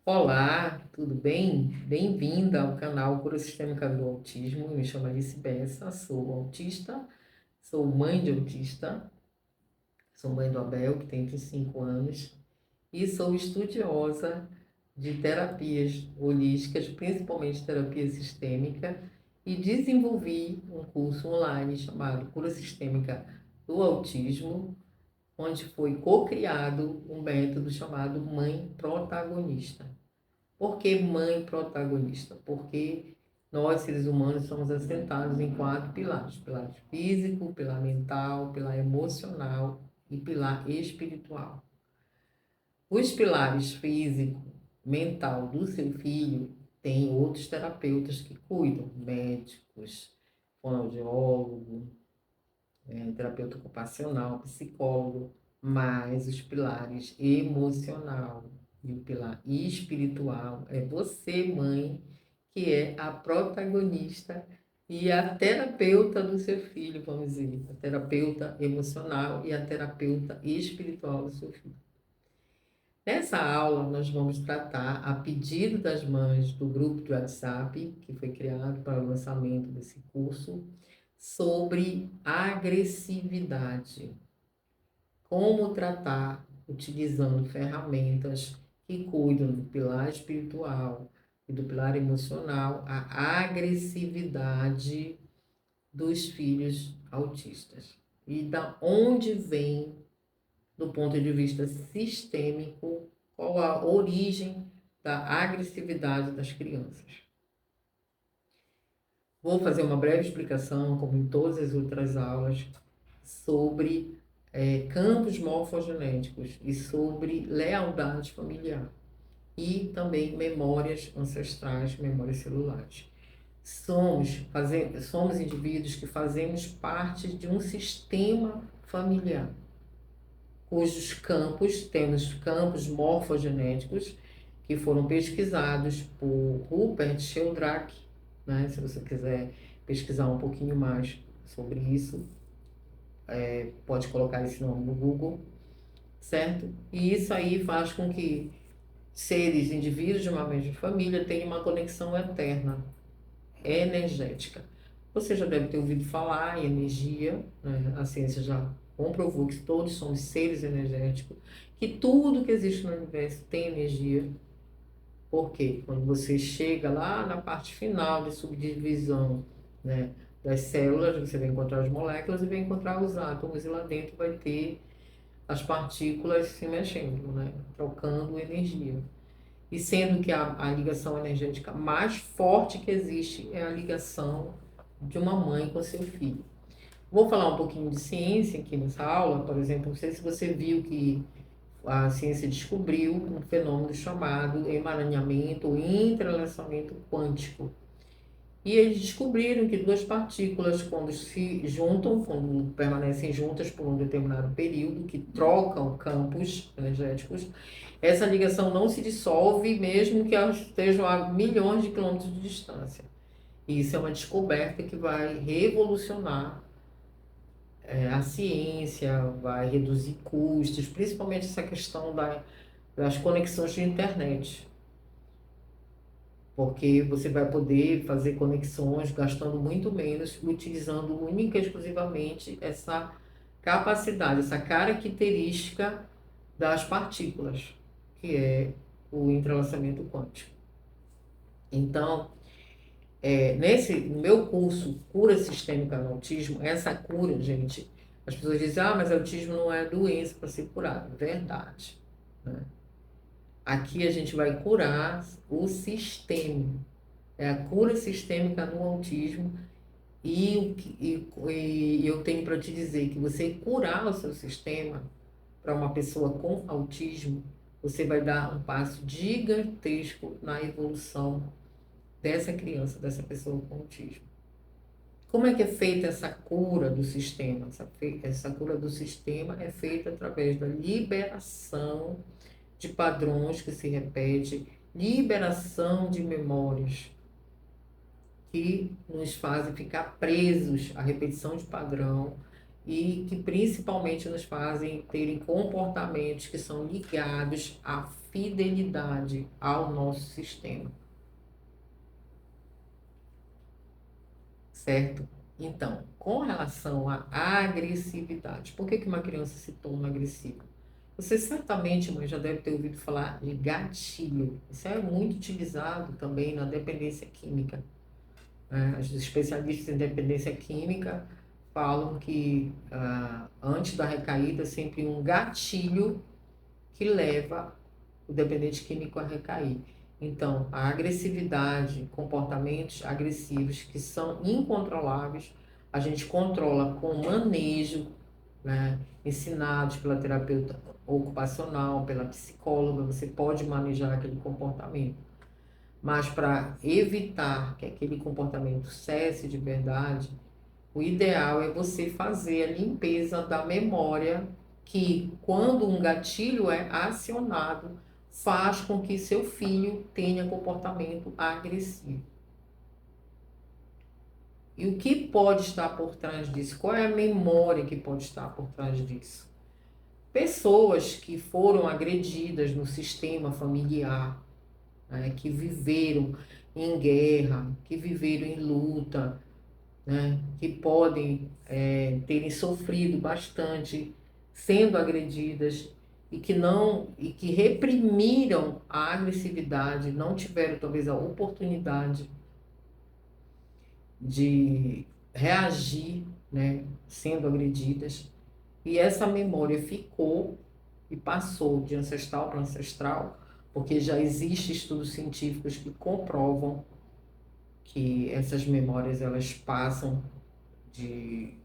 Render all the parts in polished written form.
Olá, tudo bem? Bem-vinda ao canal Cura Sistêmica do Autismo. Eu me chamo Alice Bessa, sou autista, sou mãe de autista, sou mãe do Abel, que tem 25 anos, e sou estudiosa de terapias holísticas, principalmente terapia sistêmica, e desenvolvi um curso online chamado Cura Sistêmica do Autismo, onde foi co-criado um método chamado Mãe Protagonista. Por que mãe protagonista? Porque nós, seres humanos, somos assentados em 4 pilares: pilar físico, pilar mental, pilar emocional e pilar espiritual. Os pilares físico, mental do seu filho, tem outros terapeutas que cuidam, médicos, fonoaudiólogo, terapeuta ocupacional, psicólogo, mas os pilares emocional e o pilar espiritual é você, mãe, que é a protagonista e a terapeuta do seu filho, vamos dizer, a terapeuta emocional e a terapeuta espiritual do seu filho. Nessa aula, nós vamos tratar, a pedido das mães do grupo de WhatsApp, que foi criado para o lançamento desse curso, sobre agressividade. Como tratar utilizando ferramentas que cuidam do pilar espiritual e do pilar emocional, a agressividade dos filhos autistas. E da onde vem, do ponto de vista sistêmico, qual a origem da agressividade das crianças. Vou fazer uma breve explicação, como em todas as outras aulas, sobre campos morfogenéticos e sobre lealdade familiar e também memórias ancestrais, memórias celulares. Somos indivíduos que fazemos parte de um sistema familiar, cujos campos, temos campos morfogenéticos que foram pesquisados por Rupert Sheldrake, né? Se você quiser pesquisar um pouquinho mais sobre isso, pode colocar esse nome no Google, certo? E isso aí faz com que indivíduos de uma mesma família tenham uma conexão eterna, energética. Você já deve ter ouvido falar em energia, né? A ciência já comprovou que todos somos seres energéticos, que tudo que existe no universo tem energia. Porque quando você chega lá na parte final de subdivisão, né, das células, você vai encontrar as moléculas e vai encontrar os átomos, e lá dentro vai ter as partículas se mexendo, né, trocando energia. E sendo que a ligação energética mais forte que existe é a ligação de uma mãe com seu filho. Vou falar um pouquinho de ciência aqui nessa aula, por exemplo, não sei se você viu que a ciência descobriu um fenômeno chamado emaranhamento ou entrelaçamento quântico. E eles descobriram que duas partículas, quando se juntam, quando permanecem juntas por um determinado período, que trocam campos energéticos, essa ligação não se dissolve, mesmo que elas estejam a milhões de quilômetros de distância. E isso é uma descoberta que vai revolucionar a ciência, vai reduzir custos, principalmente essa questão das conexões de internet, porque você vai poder fazer conexões gastando muito menos, utilizando única e exclusivamente essa capacidade, essa característica das partículas, que é o entrelaçamento quântico. Então, no meu curso Cura Sistêmica no Autismo, essa cura, gente, as pessoas dizem, mas autismo não é doença para ser curada. Verdade, né? Aqui a gente vai curar o sistema, é a cura sistêmica no autismo, e eu tenho para te dizer que você curar o seu sistema para uma pessoa com autismo, você vai dar um passo gigantesco na evolução dessa criança, dessa pessoa com autismo. Como é que é feita essa cura do sistema? Essa cura do sistema é feita através da liberação de padrões que se repetem, liberação de memórias que nos fazem ficar presos à repetição de padrão e que principalmente nos fazem terem comportamentos que são ligados à fidelidade ao nosso sistema. Certo? Então, com relação à agressividade, por que que uma criança se torna agressiva? Você certamente, mãe, já deve ter ouvido falar de gatilho. Isso é muito utilizado também na dependência química. Os especialistas em dependência química falam que antes da recaída, sempre um gatilho que leva o dependente químico a recair. Então, a agressividade, comportamentos agressivos que são incontroláveis, a gente controla com manejo, né, ensinados pela terapeuta ocupacional, pela psicóloga, você pode manejar aquele comportamento. Mas para evitar que aquele comportamento cesse de verdade, o ideal é você fazer a limpeza da memória que, quando um gatilho é acionado, faz com que seu filho tenha comportamento agressivo. E o que pode estar por trás disso? Qual é a memória que pode estar por trás disso? Pessoas que foram agredidas no sistema familiar, né, que viveram em guerra, que viveram em luta, né, que podem terem sofrido bastante sendo agredidas e que reprimiram a agressividade, não tiveram talvez a oportunidade de reagir, né, sendo agredidas, e essa memória ficou e passou de ancestral para ancestral, porque já existem estudos científicos que comprovam que essas memórias elas passam de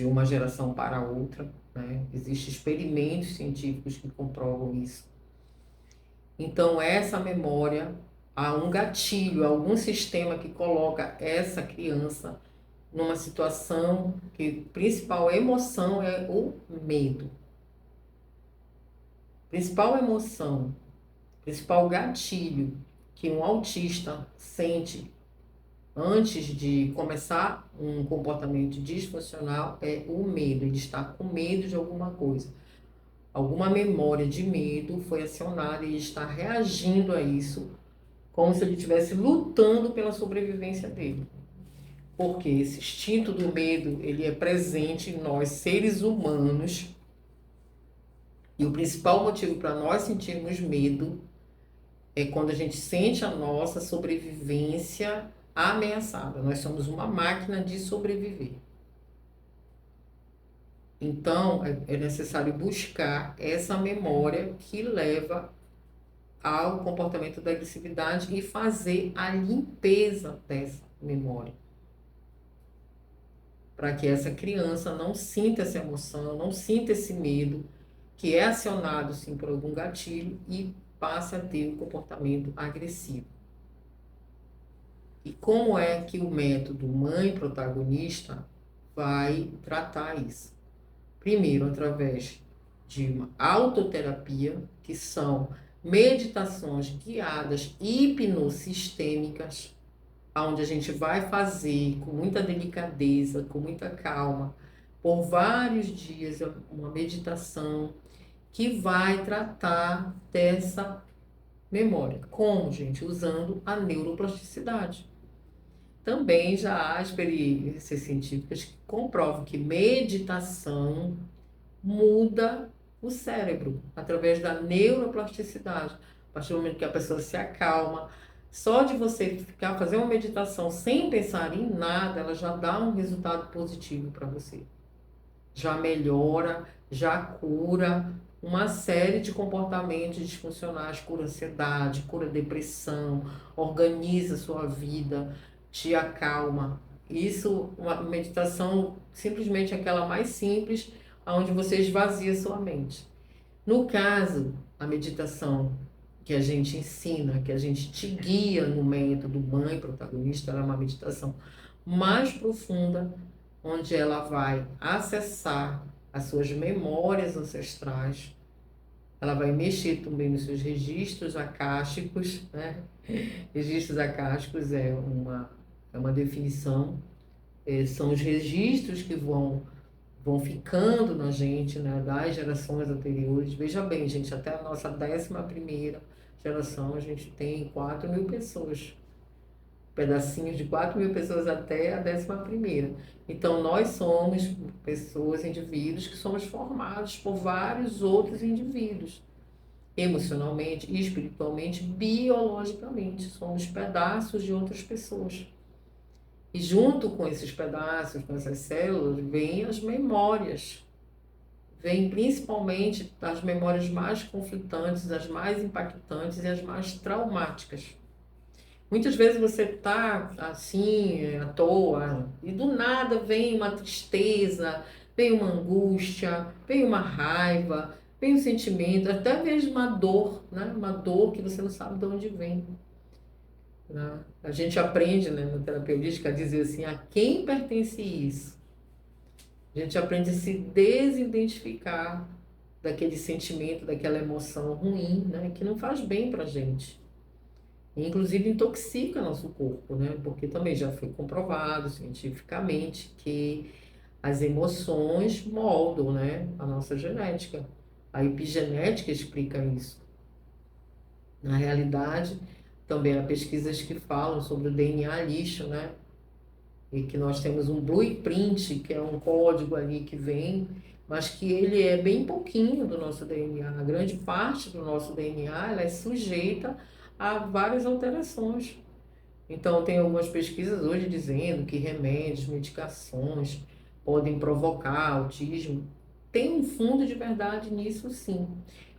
uma geração para outra, né? Existem experimentos científicos que comprovam isso. Então, essa memória, há um gatilho, algum sistema que coloca essa criança numa situação que a principal emoção é o medo. Principal emoção, principal gatilho que um autista sente antes de começar um comportamento disfuncional é o medo. Ele está com medo de alguma coisa. Alguma memória de medo foi acionada e ele está reagindo a isso como se ele estivesse lutando pela sobrevivência dele. Porque esse instinto do medo, ele é presente em nós, seres humanos, e o principal motivo para nós sentirmos medo é quando a gente sente a nossa sobrevivência ameaçada. Nós somos uma máquina de sobreviver. Então, é necessário buscar essa memória que leva ao comportamento da agressividade e fazer a limpeza dessa memória. Para que essa criança não sinta essa emoção, não sinta esse medo, que é acionado sim por algum gatilho e passe a ter um comportamento agressivo. E como é que o método mãe protagonista vai tratar isso? Primeiro, através de uma autoterapia, que são meditações guiadas hipnossistêmicas, onde a gente vai fazer com muita delicadeza, com muita calma, por vários dias, uma meditação que vai tratar dessa memória. Como, gente? Usando a neuroplasticidade. Também já há experiências científicas que comprovam que meditação muda o cérebro através da neuroplasticidade. A partir do momento que a pessoa se acalma, só de você fazer uma meditação sem pensar em nada, ela já dá um resultado positivo para você. Já melhora, já cura uma série de comportamentos disfuncionais, cura ansiedade, cura depressão, organiza sua vida, te acalma. Isso, uma meditação simplesmente aquela mais simples, onde você esvazia sua mente. No caso, a meditação que a gente ensina, que a gente te guia no método mãe protagonista, ela é uma meditação mais profunda, onde ela vai acessar as suas memórias ancestrais, ela vai mexer também nos seus registros acásticos, né? Registros acásticos é uma definição, são os registros que vão vão ficando na gente, né, das gerações anteriores. Veja bem, gente, até a nossa 11ª geração, a gente tem 4.000 pessoas, pedacinhos de 4.000 pessoas até a 11ª. Então, nós somos pessoas, indivíduos, que somos formados por vários outros indivíduos, emocionalmente, espiritualmente, biologicamente. Somos pedaços de outras pessoas. E junto com esses pedaços, com essas células, vêm as memórias. Vêm principalmente as memórias mais conflitantes, as mais impactantes e as mais traumáticas. Muitas vezes você está assim, à toa, e do nada vem uma tristeza, vem uma angústia, vem uma raiva, vem um sentimento, até mesmo uma dor, né? Uma dor que você não sabe de onde vem. Né? A gente aprende, né, na terapia holística a dizer assim, a quem pertence isso? A gente aprende a se desidentificar daquele sentimento, daquela emoção ruim, né, que não faz bem pra gente. E, inclusive intoxica nosso corpo, né? Porque também já foi comprovado cientificamente que as emoções moldam, né, a nossa genética. A epigenética explica isso. Na realidade, também há pesquisas que falam sobre o DNA lixo, né? E que nós temos um blueprint, que é um código ali que vem, mas que ele é bem pouquinho do nosso DNA. A grande parte do nosso DNA, ela é sujeita a várias alterações. Então, tem algumas pesquisas hoje dizendo que remédios, medicações podem provocar autismo. Tem um fundo de verdade nisso, sim.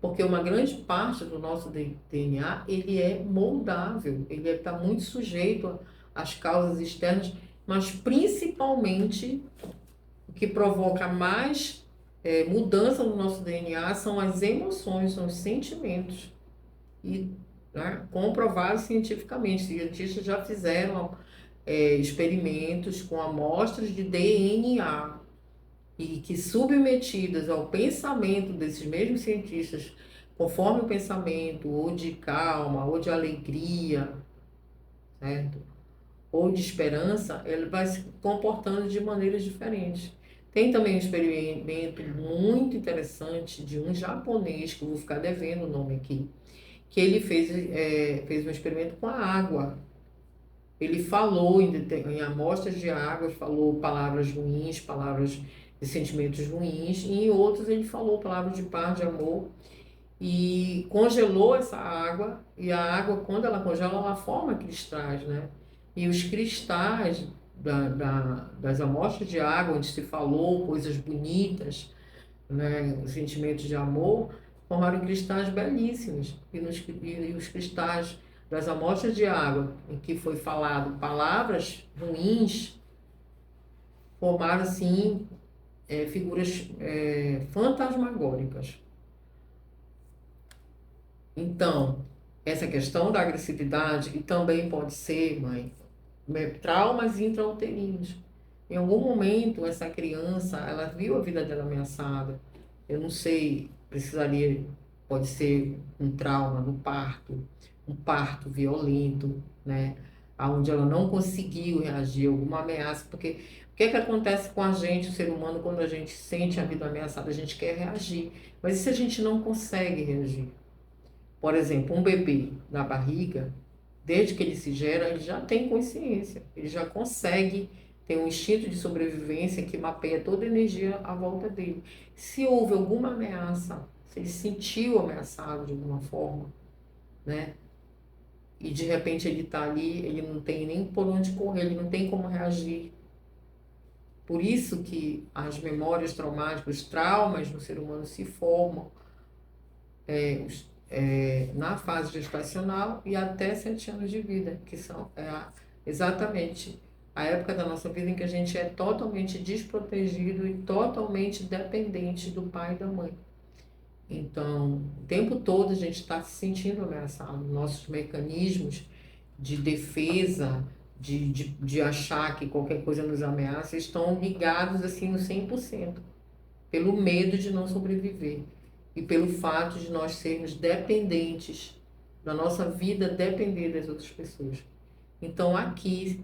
Porque uma grande parte do nosso DNA, ele é moldável, ele está muito sujeito às causas externas, mas principalmente o que provoca mais mudança no nosso DNA são as emoções, são os sentimentos. E, né, comprovado cientificamente, cientistas já fizeram experimentos com amostras de DNA e que submetidas ao pensamento desses mesmos cientistas, conforme o pensamento ou de calma, ou de alegria, certo? Ou de esperança, ele vai se comportando de maneiras diferentes. Tem também um experimento muito interessante de um japonês, que eu vou ficar devendo o nome aqui, que ele fez um experimento com a água. Ele falou em amostras de água, falou palavras ruins, palavras de sentimentos ruins, e em outros ele falou palavras de paz, de amor, e congelou essa água, e a água, quando ela congela, ela forma cristais, né? E os cristais das amostras de água, onde se falou coisas bonitas, né, sentimentos de amor, formaram cristais belíssimos. E os cristais das amostras de água, em que foi falado palavras ruins, formaram, assim, figuras fantasmagóricas. Então, essa questão da agressividade, que também pode ser, mãe, traumas intrauterinos. Em algum momento, essa criança, ela viu a vida dela ameaçada. Eu não sei, precisaria, pode ser um trauma no parto, um parto violento, né? Onde ela não conseguiu reagir a alguma ameaça, porque o que é que acontece com a gente, o ser humano, quando a gente sente a vida ameaçada? A gente quer reagir, mas e se a gente não consegue reagir? Por exemplo, um bebê na barriga, desde que ele se gera, ele já tem consciência, ele já consegue ter um instinto de sobrevivência que mapeia toda a energia à volta dele. Se houve alguma ameaça, se ele se sentiu ameaçado de alguma forma, né? E de repente ele está ali, ele não tem nem por onde correr, ele não tem como reagir. Por isso que as memórias traumáticas, os traumas no ser humano se formam na fase gestacional e até 7 anos de vida, que são exatamente a época da nossa vida em que a gente é totalmente desprotegido e totalmente dependente do pai e da mãe. Então, o tempo todo a gente está se sentindo ameaçado. Nossos mecanismos de defesa, de achar que qualquer coisa nos ameaça, estão ligados assim no 100%, pelo medo de não sobreviver e pelo fato de nós sermos dependentes, da nossa vida depender das outras pessoas. Então, aqui,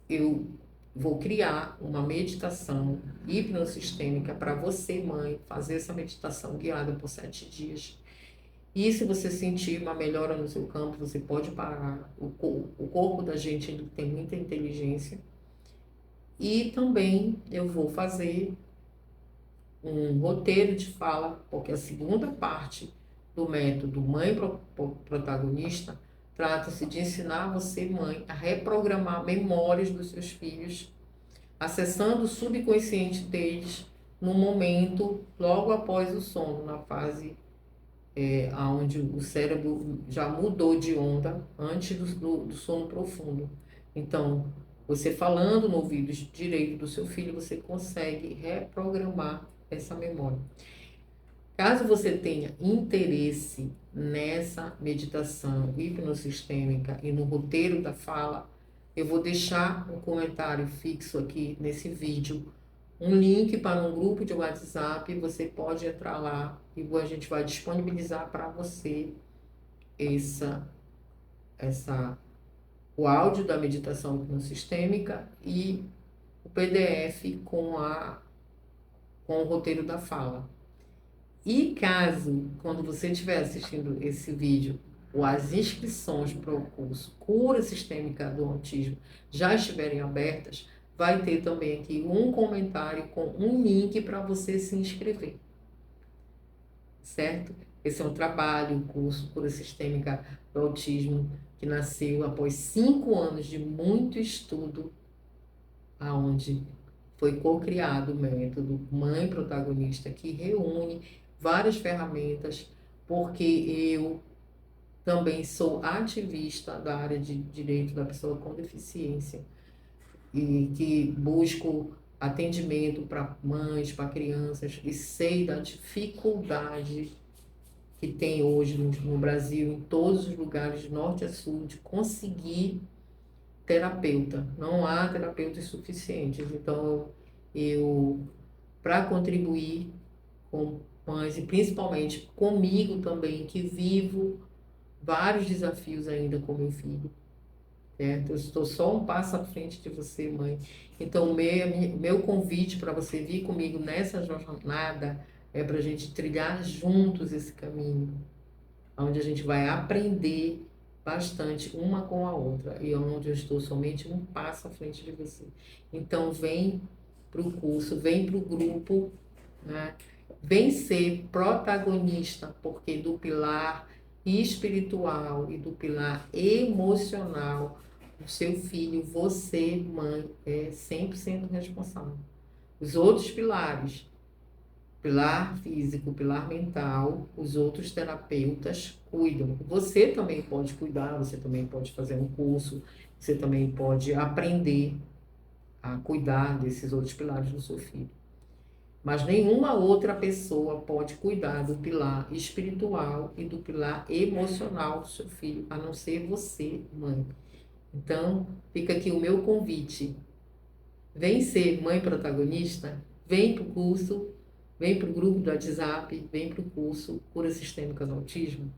eu vou criar uma meditação hipnossistêmica para você, mãe, fazer essa meditação guiada por 7 dias. E se você sentir uma melhora no seu campo, você pode parar. O corpo da gente ele tem muita inteligência. E também eu vou fazer um roteiro de fala, porque a segunda parte do método Mãe Protagonista trata-se de ensinar você, mãe, a reprogramar memórias dos seus filhos, acessando o subconsciente deles no momento logo após o sono, na fase onde o cérebro já mudou de onda antes do sono profundo. Então, você falando no ouvido direito do seu filho, você consegue reprogramar essa memória. Caso você tenha interesse nessa meditação hipnossistêmica e no roteiro da fala, eu vou deixar um comentário fixo aqui nesse vídeo, um link para um grupo de WhatsApp, você pode entrar lá e a gente vai disponibilizar para você o áudio da meditação hipnossistêmica e o PDF com o roteiro da fala. E caso, quando você estiver assistindo esse vídeo, as inscrições para o curso Cura Sistêmica do Autismo já estiverem abertas, vai ter também aqui um comentário com um link para você se inscrever. Certo? Esse é um trabalho, o curso Cura Sistêmica do Autismo, que nasceu após 5 anos de muito estudo, aonde foi co-criado o método Mãe Protagonista, que reúne várias ferramentas, porque eu também sou ativista da área de direito da pessoa com deficiência e que busco atendimento para mães, para crianças, e sei da dificuldade que tem hoje no Brasil, em todos os lugares, de norte a sul, de conseguir terapeuta. Não há terapeutas suficientes. Então, para contribuir com mães, e principalmente comigo também, que vivo vários desafios ainda com meu filho, certo? Eu estou só um passo à frente de você, mãe. Então, meu convite para você vir comigo nessa jornada é para a gente trilhar juntos esse caminho, onde a gente vai aprender bastante uma com a outra e onde eu estou somente um passo à frente de você. Então, vem para o curso, vem para o grupo, né? Vem ser protagonista, porque do pilar espiritual e do pilar emocional, o seu filho, você, mãe, é 100% responsável. Os outros pilares, pilar físico, pilar mental, os outros terapeutas cuidam. Você também pode cuidar, você também pode fazer um curso, você também pode aprender a cuidar desses outros pilares do seu filho. Mas nenhuma outra pessoa pode cuidar do pilar espiritual e do pilar emocional do seu filho, a não ser você, mãe. Então, fica aqui o meu convite. Vem ser mãe protagonista, vem para o curso, vem para o grupo do WhatsApp, vem para o curso Cura Sistêmica do Autismo.